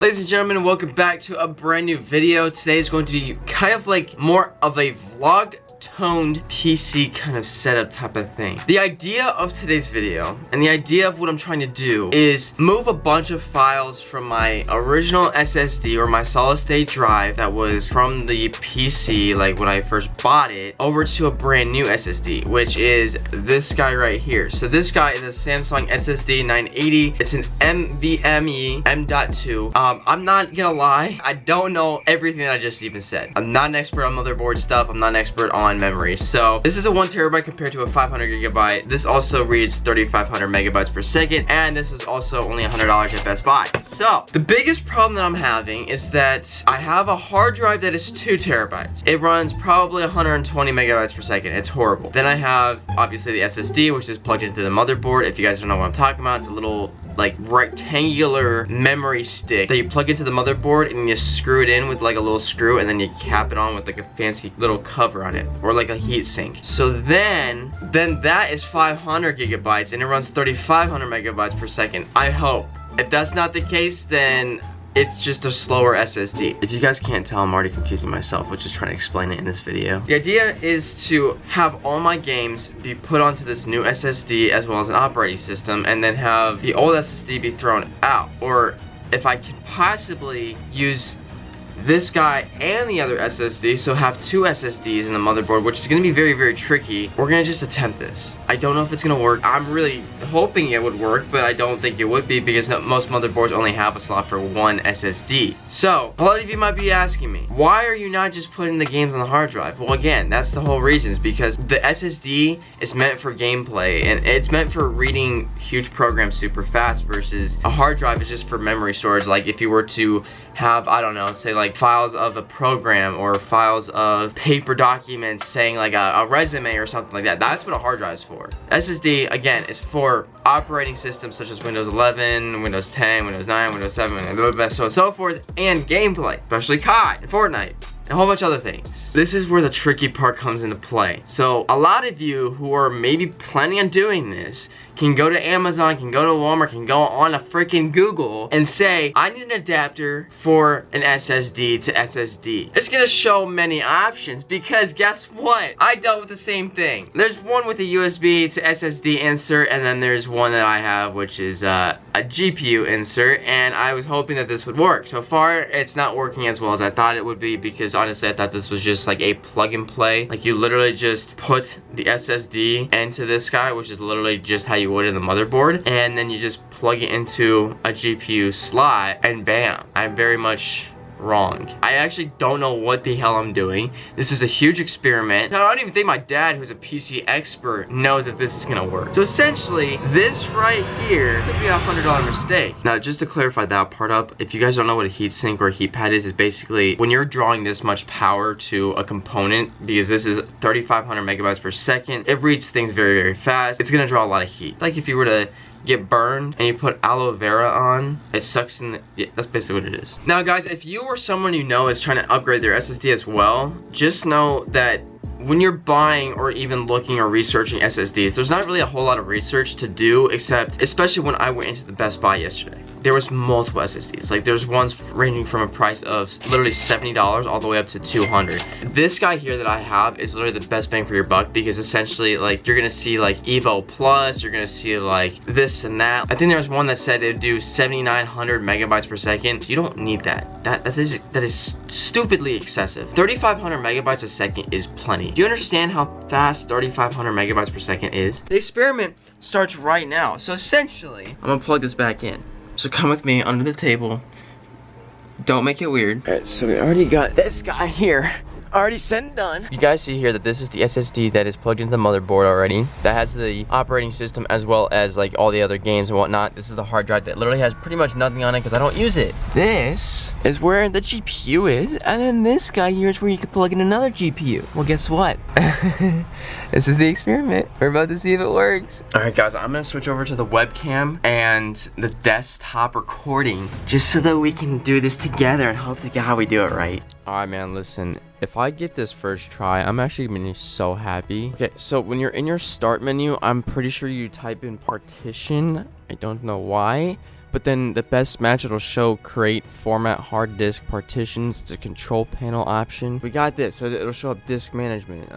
Ladies and gentlemen, welcome back to a brand new video. Today is going to be kind of like more of a vlog toned PC kind of setup type of thing. The idea of today's video and the idea of what I'm trying to do is move a bunch of files from my original SSD or my solid state drive that was from the PC, like when I first bought it, over to a brand new SSD, which is this guy right here. So this guy is a Samsung SSD 980. It's an NVMe M.2. I'm not gonna lie, I don't know everything that I just even said. I'm not an expert on motherboard stuff. I'm not an expert on memory. So this is a 1 terabyte compared to a 500 gigabyte. This also reads 3,500 megabytes per second, and this is also only $100 at Best Buy. So the biggest problem that I'm having is that I have a hard drive that is 2 terabytes. It runs probably 120 megabytes per second. It's horrible. Then I have obviously the SSD, which is plugged into the motherboard. If you guys don't know what I'm talking about, it's a little like rectangular memory stick that you plug into the motherboard and you screw it in with like a little screw, and then you cap it on with like a fancy little cover on it, or like a heat sink. So then that is 500 gigabytes and it runs 3,500 megabytes per second. I hope. If that's not the case, then it's just a slower SSD. If you guys can't tell, I'm already confusing myself, which is trying to explain it in this video. The idea is to have all my games be put onto this new SSD as well as an operating system, and then have the old SSD be thrown out. Or if I could possibly use this guy and the other SSD, so have 2 SSDs in the motherboard, which is going to be very, very tricky. We're going to just attempt this. I don't know if it's going to work. I'm really hoping it would work, but I don't think it would be, because most motherboards only have a slot for 1 SSD. So a lot of you might be asking me, why are you not just putting the games on the hard drive? Well, again, that's the whole reason, is because the SSD is meant for gameplay and it's meant for reading huge programs super fast, versus a hard drive is just for memory storage. Like if you were to have, I don't know, say like files of a program or files of paper documents saying like a resume or something like that. That's what a hard drive is for. SSD, again, is for operating systems such as Windows 11, Windows 10, Windows 9, Windows 7, and so on and so forth, and gameplay, especially COD and Fortnite, and a whole bunch of other things. This is where the tricky part comes into play. So a lot of you who are maybe planning on doing this can go to Amazon, can go to Walmart, can go on a freaking Google and say, I need an adapter for an SSD to SSD. It's gonna show many options, because guess what? I dealt with the same thing. There's one with a USB to SSD insert, and then there's one that I have, which is a GPU insert, and I was hoping that this would work. So far, it's not working as well as I thought it would be, because honestly, I thought this was just like a plug and play. Like you literally just put the SSD into this guy, which is literally just how you would in the motherboard, and then you just plug it into a GPU slot, and bam. I'm very much wrong. I actually don't know what the hell I'm doing. This is a huge experiment. I don't even think my dad, who's a PC expert, knows if this is gonna work. So essentially, this right here could be a $100 mistake. Now, just to clarify that part up, if you guys don't know what a heatsink or a heat pad is basically when you're drawing this much power to a component, because this is 3,500 megabytes per second, it reads things very, very fast. It's gonna draw a lot of heat. Like if you were to get burned and you put aloe vera on, it sucks in the, yeah, that's basically what it is. Now guys, if you or someone you know is trying to upgrade their SSD as well, just know that when you're buying or even looking or researching SSDs, there's not really a whole lot of research to do, except, especially when I went into the Best Buy yesterday, there was multiple SSDs. Like there's ones ranging from a price of literally $70 all the way up to $200. This guy here that I have is literally the best bang for your buck, because essentially like you're gonna see like Evo Plus, you're gonna see like this and that. I think there was one that said it'd do 7,900 megabytes per second. You don't need that. That is stupidly excessive. 3,500 megabytes a second is plenty. Do you understand how fast 3,500 megabytes per second is? The experiment starts right now. So essentially, I'm gonna plug this back in. So come with me under the table. Don't make it weird. Alright, so we already got this guy here. Already said and done. You guys see here that this is the SSD that is plugged into the motherboard already. That has the operating system as well as like all the other games and whatnot. This is the hard drive that literally has pretty much nothing on it because I don't use it. This is where the GPU is, and then this guy here is where you can plug in another GPU. Well, guess what? This is the experiment. We're about to see if it works. Alright guys, I'm gonna switch over to the webcam and the desktop recording just so that we can do this together and hope to get how we do it right. Alright man, listen. If I get this first try, I'm actually gonna be so happy. Okay, so when you're in your start menu, I'm pretty sure you type in partition. I don't know why, but then the best match, it'll show create format hard disk partitions. It's a control panel option. We got this, so it'll show up disk management.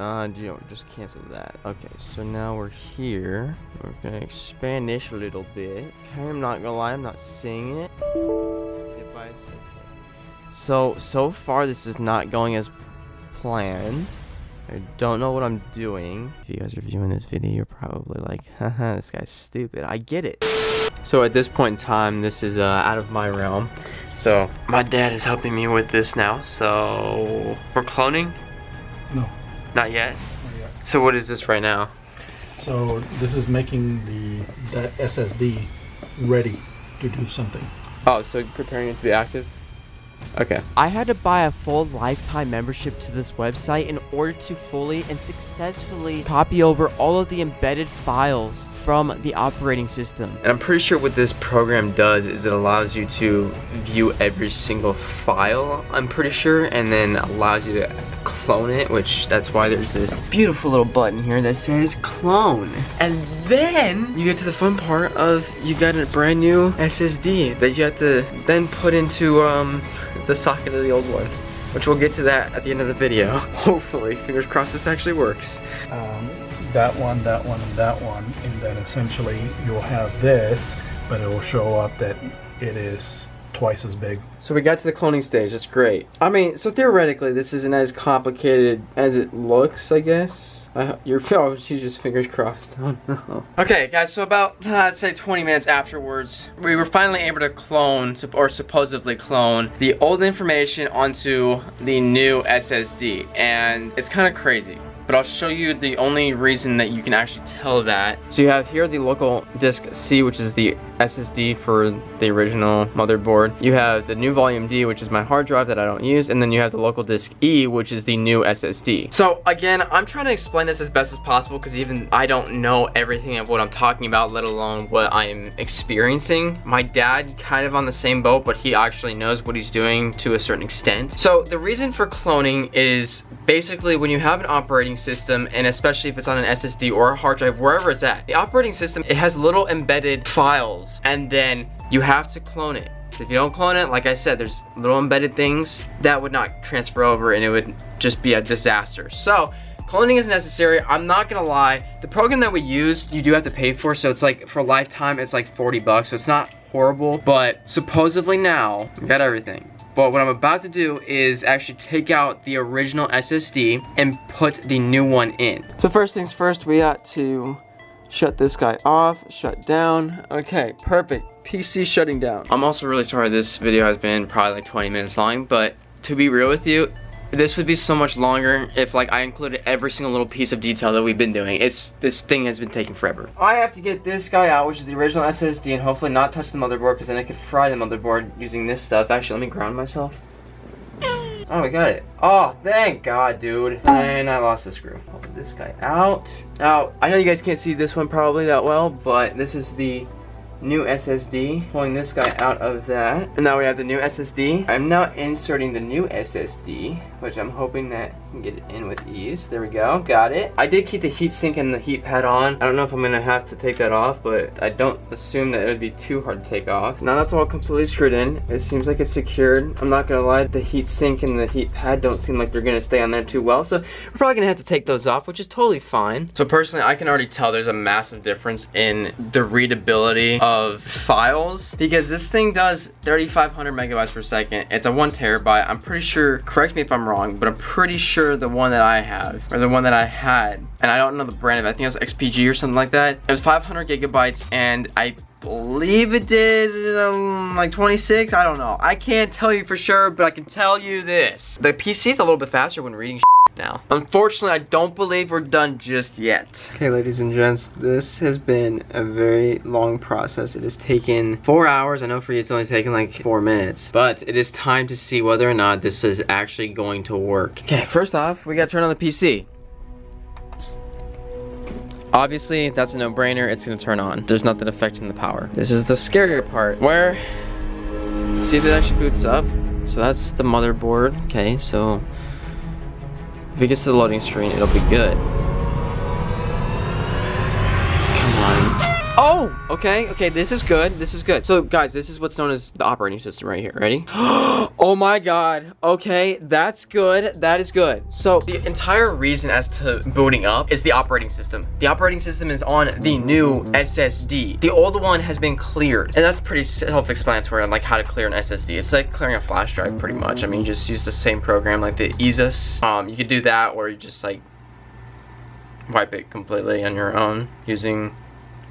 Just cancel that. Okay, so now we're here. Okay, expand this a little bit. Okay, I'm not gonna lie, I'm not seeing it. Device. Okay. So far this is not going as planned. I don't know what I'm doing. If you guys are viewing this video, you're probably like, haha, this guy's stupid. I get it. So at this point in time, this is out of my realm. So my dad is helping me with this now. So we're cloning? No. Not yet? Not yet. So what is this right now? So this is making that SSD ready to do something. Oh, so preparing it to be active? Okay. I had to buy a full lifetime membership to this website in order to fully and successfully copy over all of the embedded files from the operating system. And I'm pretty sure what this program does is it allows you to view every single file, I'm pretty sure, and then allows you to clone it, which that's why there's this beautiful little button here that says clone. And then you get to the fun part of you got a brand new SSD that you have to then put into the socket of the old one, which we'll get to that at the end of the video. Hopefully, fingers crossed this actually works. That one, and that one, and then essentially you'll have this, but it will show up that it is twice as big. So we got to the cloning stage. That's great. I mean, so theoretically, this isn't as complicated as it looks, I guess. She's just fingers crossed. Oh no. Okay, guys, so about, I'd say 20 minutes afterwards, we were finally able to clone, or supposedly clone, the old information onto the new SSD. And it's kind of crazy, but I'll show you the only reason that you can actually tell that. So you have here the local disk C, which is the SSD for the original motherboard. You have the new volume D, which is my hard drive that I don't use, and then you have the local disk E, which is the new SSD. So again, I'm trying to explain this as best as possible because even I don't know everything of what I'm talking about, let alone what I'm experiencing. My dad kind of on the same boat, but he actually knows what he's doing to a certain extent. So the reason for cloning is basically when you have an operating system, and especially if it's on an SSD or a hard drive, wherever it's at, the operating system, it has little embedded files, and then you have to clone it. If you don't clone it, like I said, there's little embedded things that would not transfer over, and it would just be a disaster. So cloning is necessary. I'm not gonna lie, the program that we used, you do have to pay for, so it's like for a lifetime it's like 40 bucks, so it's not horrible, but supposedly now we got everything. But what I'm about to do is actually take out the original SSD and put the new one in. So first things first, we got to shut this guy off, shut down. Okay, perfect. PC shutting down. I'm also really sorry this video has been probably like 20 minutes long, but to be real with you, this would be so much longer if like I included every single little piece of detail that we've been doing. This thing has been taking forever. I have to get this guy out, which is the original SSD, and hopefully not touch the motherboard, because then I could fry the motherboard using this stuff. Actually, let me ground myself. Oh, we got it. Oh, thank God, dude. And I lost the screw. I'll put this guy out. Now, I know you guys can't see this one probably that well, but this is the new SSD. Pulling this guy out of that. And now we have the new SSD. I'm now inserting the new SSD, which I'm hoping that I can get it in with ease. There we go. Got it. I did keep the heatsink and the heat pad on. I don't know if I'm gonna have to take that off, but I don't assume that it would be too hard to take off. Now that's all completely screwed in. It seems like it's secured. I'm not gonna lie, the heatsink and the heat pad don't seem like they're gonna stay on there too well, so we're probably gonna have to take those off, which is totally fine. So personally, I can already tell there's a massive difference in the readability of files, because this thing does 3,500 megabytes per second. It's a 1 terabyte. I'm pretty sure, correct me if I'm wrong, but I'm pretty sure the one that I have, or the one that I had, and I don't know the brand of it, I think it was XPG or something like that. It was 500 gigabytes, and I believe it did like 26, I don't know. I can't tell you for sure, but I can tell you this. The PC is a little bit faster when reading now. Unfortunately, I don't believe we're done just yet. Okay, ladies and gents, this has been a very long process. It has taken 4 hours. I know for you it's only taken like 4 minutes, but it is time to see whether or not this is actually going to work. Okay, first off, we gotta turn on the PC. Obviously, that's a no-brainer. It's gonna turn on. There's nothing affecting the power. This is the scarier part, where, let's see if it actually boots up. So that's the motherboard. Okay, so if it gets to the loading screen, it'll be good. Come on. Oh, okay, this is good, this is good. So guys, this is what's known as the operating system right here, ready? Oh my god, okay, that's good, that is good. So the entire reason as to booting up is the operating system. The operating system is on the new SSD. The old one has been cleared, and that's pretty self-explanatory on like how to clear an SSD. It's like clearing a flash drive pretty much. I mean, you just use the same program like the ESUS. You could do that, or you just like wipe it completely on your own using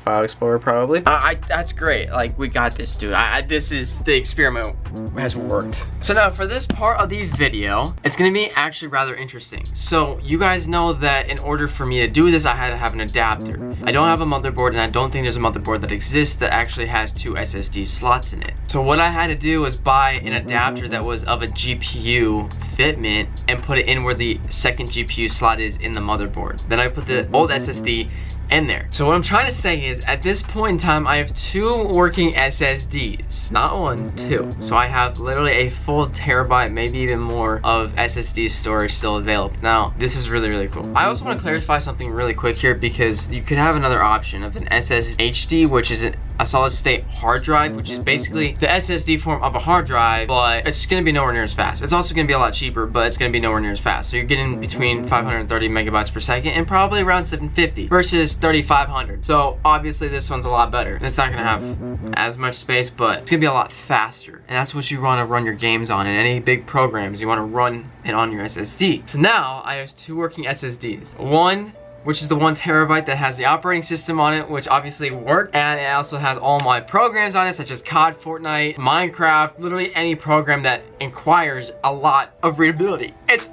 File Explorer probably. That's great. Like, we got this, dude. This is, the experiment has worked. So now for this part of the video, it's gonna be actually rather interesting. So you guys know that in order for me to do this, I had to have an adapter. I don't have a motherboard, and I don't think there's a motherboard that exists that actually has 2 SSD slots in it. So what I had to do was buy an adapter that was of a GPU fitment and put it in where the second GPU slot is in the motherboard. Then I put the old SSD in there. So what I'm trying to say is, at this point in time, I have 2 working SSDs. Not 1, 2. So I have literally a full terabyte, maybe even more, of SSD storage still available. Now, this is really, really cool. I also want to clarify something really quick here, because you could have another option of an SSHD, which is a solid state hard drive, which is basically the SSD form of a hard drive, but it's gonna be nowhere near as fast. It's also gonna be a lot cheaper, but it's gonna be nowhere near as fast. So you're getting between 530 megabytes per second and probably around 750 versus 3500. So obviously this one's a lot better. It's not gonna have as much space, but it's gonna be a lot faster. And that's what you wanna run your games on, and any big programs, you wanna run it on your SSD. So now I have 2 working SSDs. One, which is the 1 terabyte that has the operating system on it, which obviously worked, and it also has all my programs on it, such as COD, Fortnite, Minecraft, literally any program that requires a lot of readability. It's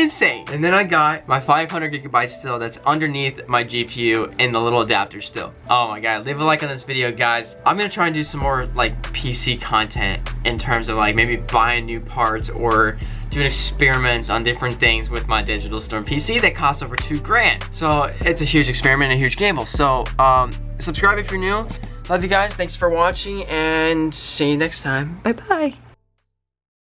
insane. And then I got my 500 gigabytes still that's underneath my GPU in the little adapter still. Oh my god, leave a like on this video, guys. I'm gonna try and do some more like PC content in terms of like maybe buying new parts or doing experiments on different things with my Digital Storm PC that costs over 2 grand. So it's a huge experiment and a huge gamble. So subscribe if you're new. Love you guys, thanks for watching, and see you next time. Bye bye.